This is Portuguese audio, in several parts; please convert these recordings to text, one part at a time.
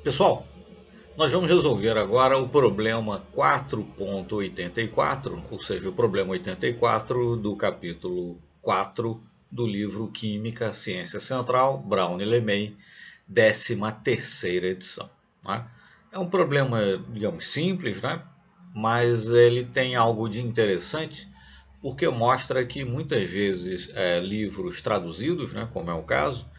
Pessoal, nós vamos resolver agora o problema 4.84, ou seja, o problema 84 do capítulo 4 do livro Química, Ciência Central, Brown e LeMay, 13ª edição. Né? É um problema, digamos, simples, né? Mas ele tem algo de interessante, porque mostra que muitas vezes livros traduzidos, né, como é o caso,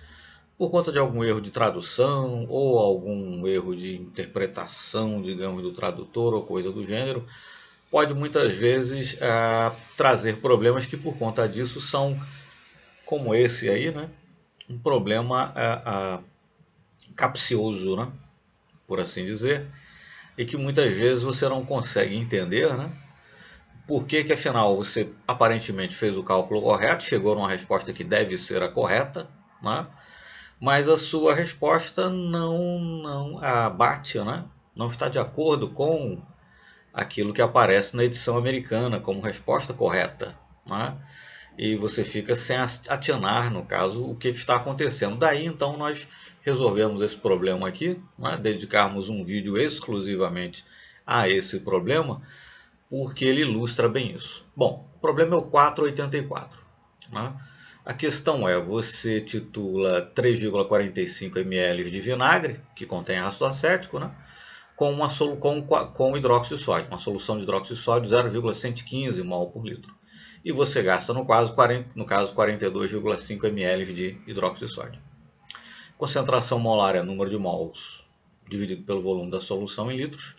por conta de algum erro de tradução ou algum erro de interpretação, digamos, do tradutor ou coisa do gênero, pode muitas vezes trazer problemas que por conta disso são, como esse aí, né, um problema capcioso, né, por assim dizer, e que muitas vezes você não consegue entender, né, por que que afinal você aparentemente fez o cálculo correto, chegou numa resposta que deve ser a correta, né, mas a sua resposta não bate, né? Não está de acordo com aquilo que aparece na edição americana como resposta correta, né? E você fica sem atinar, no caso, o que está acontecendo. Daí então nós resolvemos esse problema aqui, né? Dedicarmos um vídeo exclusivamente a esse problema, porque ele ilustra bem isso. Bom, o problema é o 484. Né? A questão é, você titula 3,45 ml de vinagre, que contém ácido acético, né? com hidróxido de sódio, uma solução de hidróxido de sódio 0,115 mol por litro. E você gasta, no caso, 42,5 ml de hidróxido de sódio. Concentração molar é número de mols dividido pelo volume da solução em litros.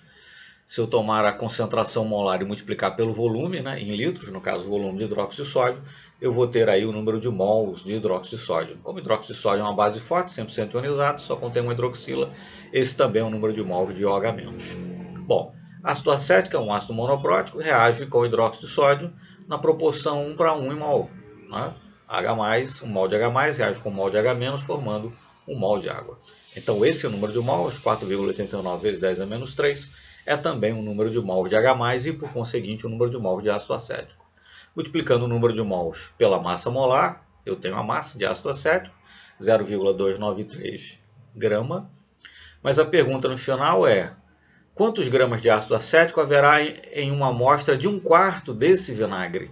Se eu tomar a concentração molar e multiplicar pelo volume, né, em litros, no caso o volume de hidróxido de sódio, eu vou ter aí o número de mols de hidróxido de sódio. Como hidróxido de sódio é uma base forte, 100% ionizado, só contém uma hidroxila, esse também é o número de mols de OH-. Bom, ácido acético é um ácido monoprótico, reage com hidróxido de sódio na proporção 1:1 em mol. Né? H+, um mol de H+, reage com um mol de H-, formando um mol de água. Então esse é o número de mols, 4,89 vezes 10 a menos 3, é também o número de mols de H+, e por conseguinte o número de mols de ácido acético. Multiplicando o número de mols pela massa molar, eu tenho a massa de ácido acético, 0,293 grama. Mas a pergunta no final é: quantos gramas de ácido acético haverá em uma amostra de 1/4 desse vinagre?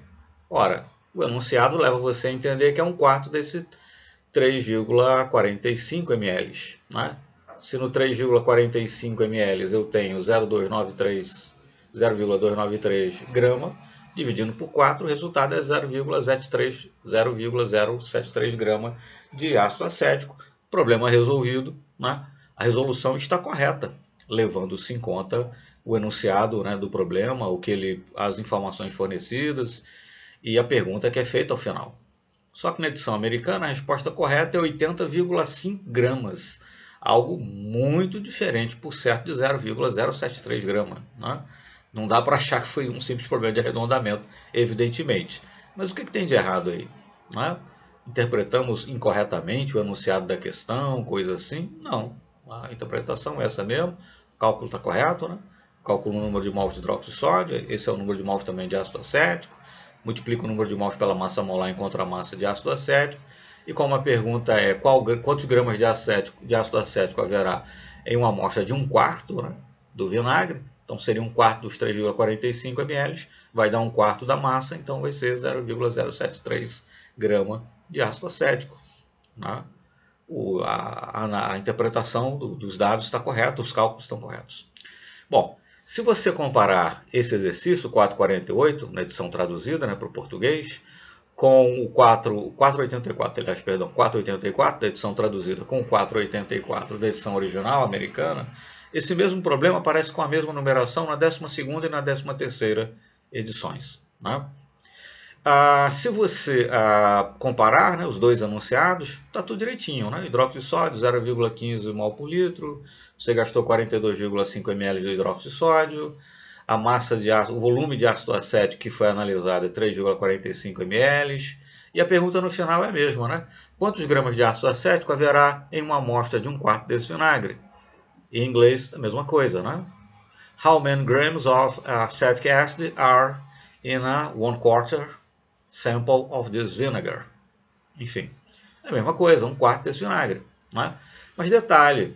Ora, o enunciado leva você a entender que é 1/4 desse 3,45 ml. Né? Se no 3,45 ml eu tenho 0,293 grama, dividindo por 4, o resultado é 0,073 grama de ácido acético. Problema resolvido, né? A resolução está correta, levando-se em conta o enunciado, né, do problema, as informações fornecidas e a pergunta que é feita ao final. Só que na edição americana a resposta correta é 80,5 gramas, algo muito diferente, por certo, de 0,073 gramas. Né? Não dá para achar que foi um simples problema de arredondamento, evidentemente. Mas o que tem de errado aí? Né? Interpretamos incorretamente o enunciado da questão, coisa assim? Não. A interpretação é essa mesmo, o cálculo está correto, né? Calculo o número de mols de hidróxido de sódio, esse é o número de mols também de ácido acético, multiplico o número de mols pela massa molar e encontro a massa de ácido acético. E como a pergunta é quantos gramas de ácido acético haverá em uma amostra de 1/4, né, do vinagre, então seria 1/4 dos 3,45 ml, vai dar 1/4 da massa, então vai ser 0,073 grama de ácido acético. Né? A interpretação dos dados está correta, os cálculos estão corretos. Bom, se você comparar esse exercício, 448, na edição traduzida, né, para o português, com o 484, aliás, perdão, 484 da edição traduzida com o 484 da edição original americana, esse mesmo problema aparece com a mesma numeração na 12ª e na 13ª edições. Né? Se você comparar, né, os dois anunciados, está tudo direitinho. Né? Hidróxido de sódio, 0,15 mol por litro, você gastou 42,5 ml de hidróxido de sódio, a massa de ácido, o volume de ácido acético que foi analisado é 3,45 ml, e a pergunta no final é a mesma, né? Quantos gramas de ácido acético haverá em uma amostra de 1/4 desse vinagre? Em inglês, a mesma coisa, né? How many grams of acetic acid are in a 1/4 sample of this vinegar? Enfim, é a mesma coisa, 1/4 desse vinagre. Né? Mas detalhe,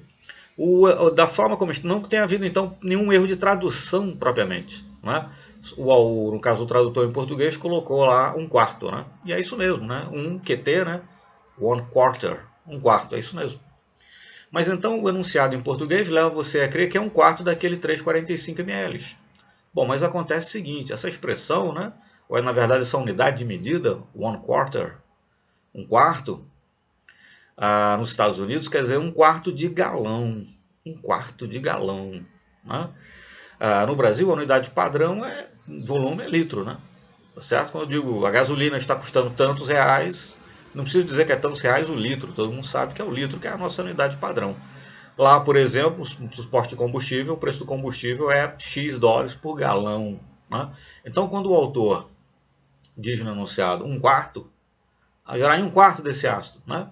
Da forma como não tem havido então nenhum erro de tradução propriamente, né? No caso o tradutor em português colocou lá um quarto, né? E é isso mesmo, né? Um QT, né? One quarter, um quarto, é isso mesmo. Mas então o enunciado em português leva você a crer que é um quarto daquele 345 ml. Bom, mas acontece o seguinte, essa expressão, né? Ou é na verdade essa unidade de medida, one quarter, um quarto, nos Estados Unidos quer dizer um quarto de galão. Um quarto de galão. Né? No Brasil, a unidade padrão volume é litro. Né? Tá certo? Quando eu digo a gasolina está custando tantos reais, não preciso dizer que é tantos reais o litro. Todo mundo sabe que é o litro, que é a nossa unidade padrão. Lá, por exemplo, no posto de combustível, o preço do combustível é X dólares por galão. Né? Então, quando o autor diz no enunciado um quarto, haverá em um quarto desse ácido. Né?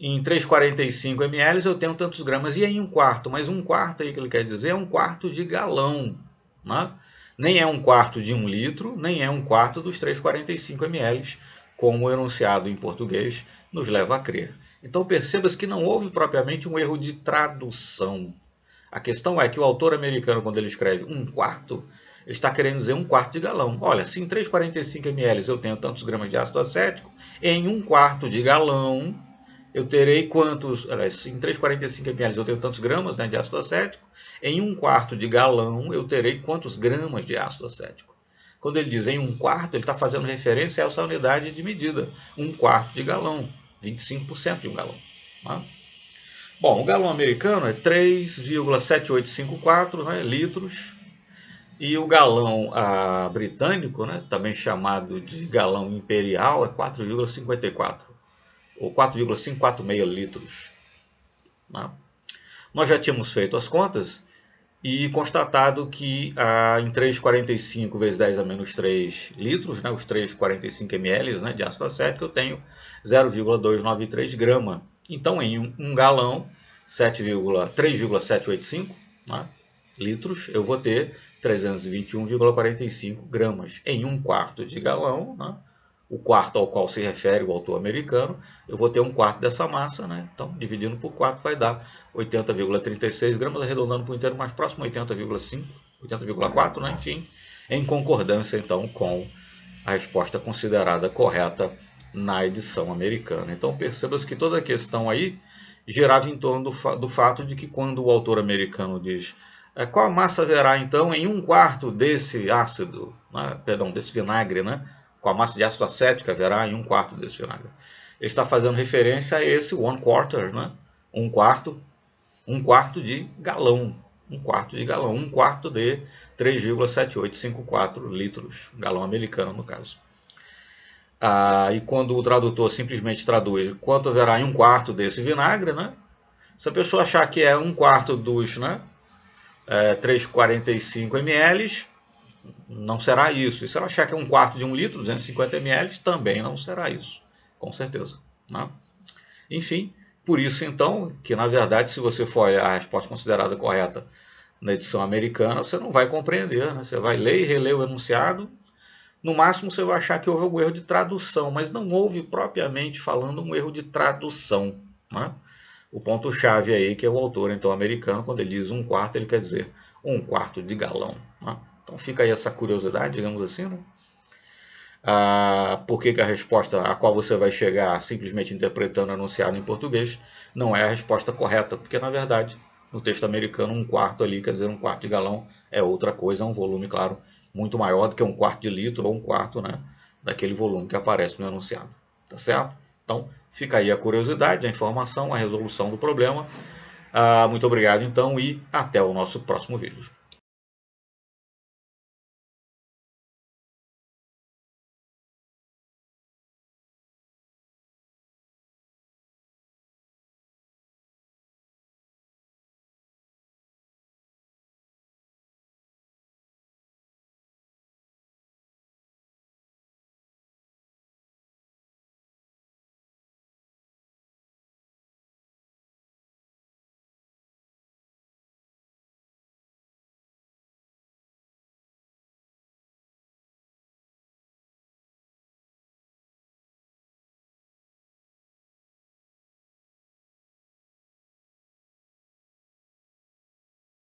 Em 345 ml eu tenho tantos gramas. E em um quarto? Mas um quarto aí que ele quer dizer é um quarto de galão. Né? Nem é um quarto de 1 litro, nem é um quarto dos 345 ml, como o enunciado em português nos leva a crer. Então percebas que não houve propriamente um erro de tradução. A questão é que o autor americano, quando ele escreve um quarto, ele está querendo dizer um quarto de galão. Olha, se em 345 ml eu tenho tantos gramas de ácido acético, em um quarto de galão eu terei quantos, em 345 ml eu tenho tantos gramas, né, de ácido acético, em um quarto de galão eu terei quantos gramas de ácido acético. Quando ele diz em um quarto, ele está fazendo referência a essa unidade de medida, um quarto de galão, 25% de um galão. Tá? Bom, o galão americano é 3,7854, né, litros, e o galão britânico, né, também chamado de galão imperial, é 4,54 ou 4,546 litros. Né? Nós já tínhamos feito as contas e constatado que em 3,45 vezes 10 a menos 3 litros, né, os 3,45 ml, né, de ácido acético, eu tenho 0,293 grama. Então, em um galão, 3,785, né, litros, eu vou ter 321,45 gramas. Em um quarto de galão, né, o quarto ao qual se refere o autor americano, eu vou ter um quarto dessa massa, né? Então, dividindo por 4 vai dar 80,36 gramas, arredondando para o inteiro mais próximo, 80,5, 80,4, né? Enfim, em concordância, então, com a resposta considerada correta na edição americana. Então, perceba-se que toda a questão aí girava em torno do fato de que quando o autor americano diz qual a massa haverá, então, em um quarto desse ácido, né? Perdão, desse vinagre, né? Com a massa de ácido acético haverá em um quarto desse vinagre. Ele está fazendo referência a esse one quarter, né? Um quarto de galão. Um quarto de galão. Um quarto de 3,7854 litros. Galão americano, no caso. E quando o tradutor simplesmente traduz quanto haverá em um quarto desse vinagre, né? Se a pessoa achar que é um quarto dos 3,45 ml, não será isso. E se ela achar que é um quarto de 1 litro, 250 ml, também não será isso. Com certeza. Né? Enfim, por isso então, que na verdade, se você for olhar a resposta considerada correta na edição americana, você não vai compreender. Né? Você vai ler e reler o enunciado. No máximo você vai achar que houve algum erro de tradução, mas não houve propriamente falando um erro de tradução. Né? O ponto-chave aí que é o autor então americano, quando ele diz um quarto, ele quer dizer um quarto de galão. Né? Então fica aí essa curiosidade, digamos assim, né? Por que a resposta a qual você vai chegar simplesmente interpretando o enunciado em português não é a resposta correta, porque na verdade no texto americano um quarto ali, quer dizer um quarto de galão, é outra coisa, é um volume, claro, muito maior do que um quarto de litro ou um quarto, né, daquele volume que aparece no enunciado. Tá certo? Então fica aí a curiosidade, a informação, a resolução do problema. Muito obrigado então e até o nosso próximo vídeo.